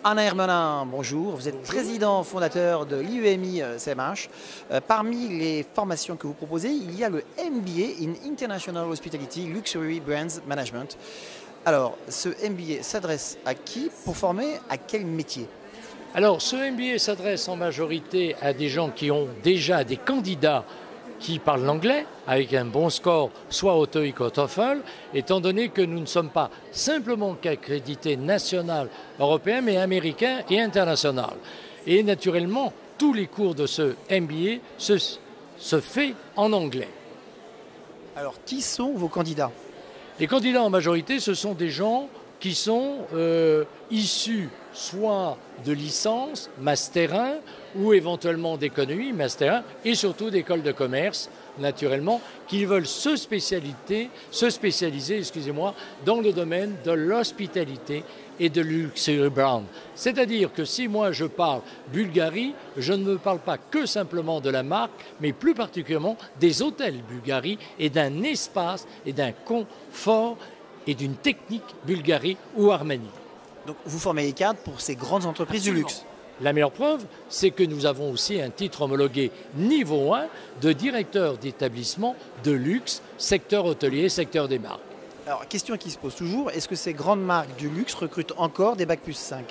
Alain Hermelin, bonjour. Vous êtes président fondateur de l'IEMI CMH. Parmi les formations que vous proposez, il y a le MBA in International Hospitality Luxury Brands Management. Alors, ce MBA s'adresse à qui pour former à quel métier? Alors, ce MBA s'adresse en majorité à des gens qui ont déjà des candidats qui parlent l'anglais avec un bon score, soit au TOEIC ou au TOEFL, étant donné que nous ne sommes pas simplement qu'accrédités national, européen, mais américain et international. Et naturellement, tous les cours de ce MBA se fait en anglais. Alors, qui sont vos candidats? Les candidats en majorité, ce sont des gens qui sont issus soit de licence, Master 1, ou éventuellement d'économie, Master 1, et surtout d'école de commerce, naturellement, qui veulent se spécialiser, dans le domaine de l'hospitalité et de luxury brand. C'est-à-dire que si moi je parle Bulgarie, je ne me parle pas que simplement de la marque, mais plus particulièrement des hôtels Bulgarie et d'un espace et d'un confort et d'une technique Bulgarie ou Arménie. Donc, vous formez les cadres pour ces grandes entreprises du luxe. La meilleure preuve, c'est que nous avons aussi un titre homologué niveau 1 de directeur d'établissement de luxe, secteur hôtelier, secteur des marques. Alors, question qui se pose toujours, est-ce que ces grandes marques du luxe recrutent encore des Bac+5?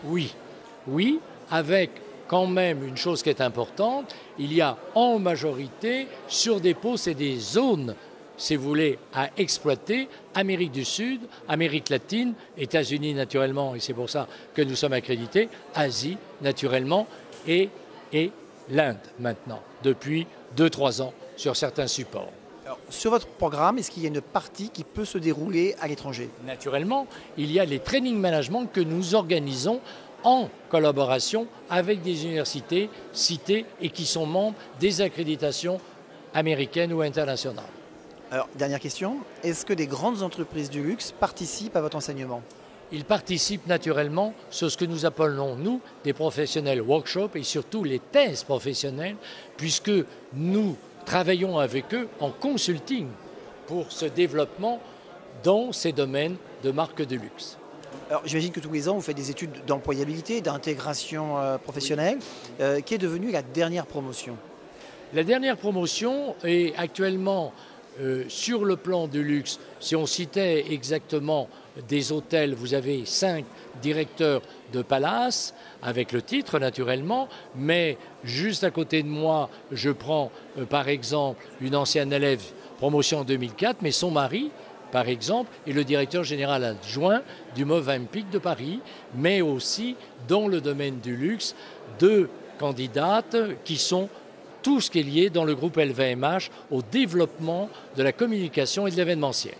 Oui, avec quand même une chose qui est importante, il y a en majorité sur des postes et des zones, si vous voulez, à exploiter, Amérique du Sud, Amérique latine, États-Unis naturellement, et c'est pour ça que nous sommes accrédités, Asie naturellement, et l'Inde maintenant, depuis 2-3 ans sur certains supports. Alors, sur votre programme, est-ce qu'il y a une partie qui peut se dérouler à l'étranger? Naturellement, il y a les training management que nous organisons en collaboration avec des universités citées et qui sont membres des accréditations américaines ou internationales. Alors, dernière question, est-ce que des grandes entreprises du luxe participent à votre enseignement? Ils participent naturellement sur ce que nous appelons, nous, des professionnels workshops et surtout les thèses professionnelles, puisque nous travaillons avec eux en consulting pour ce développement dans ces domaines de marques de luxe. Alors, j'imagine que tous les ans, vous faites des études d'employabilité, d'intégration professionnelle. Qui est devenue la dernière promotion? La dernière promotion est actuellement sur le plan du luxe. Si on citait exactement des hôtels, vous avez 5 directeurs de palace, avec le titre naturellement, mais juste à côté de moi, je prends par exemple une ancienne élève, promotion en 2004, mais son mari, par exemple, est le directeur général adjoint du Movenpick de Paris, mais aussi dans le domaine du luxe, 2 candidates qui sont tout ce qui est lié dans le groupe LVMH au développement de la communication et de l'événementiel.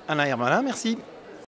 Alain Hermelin, merci.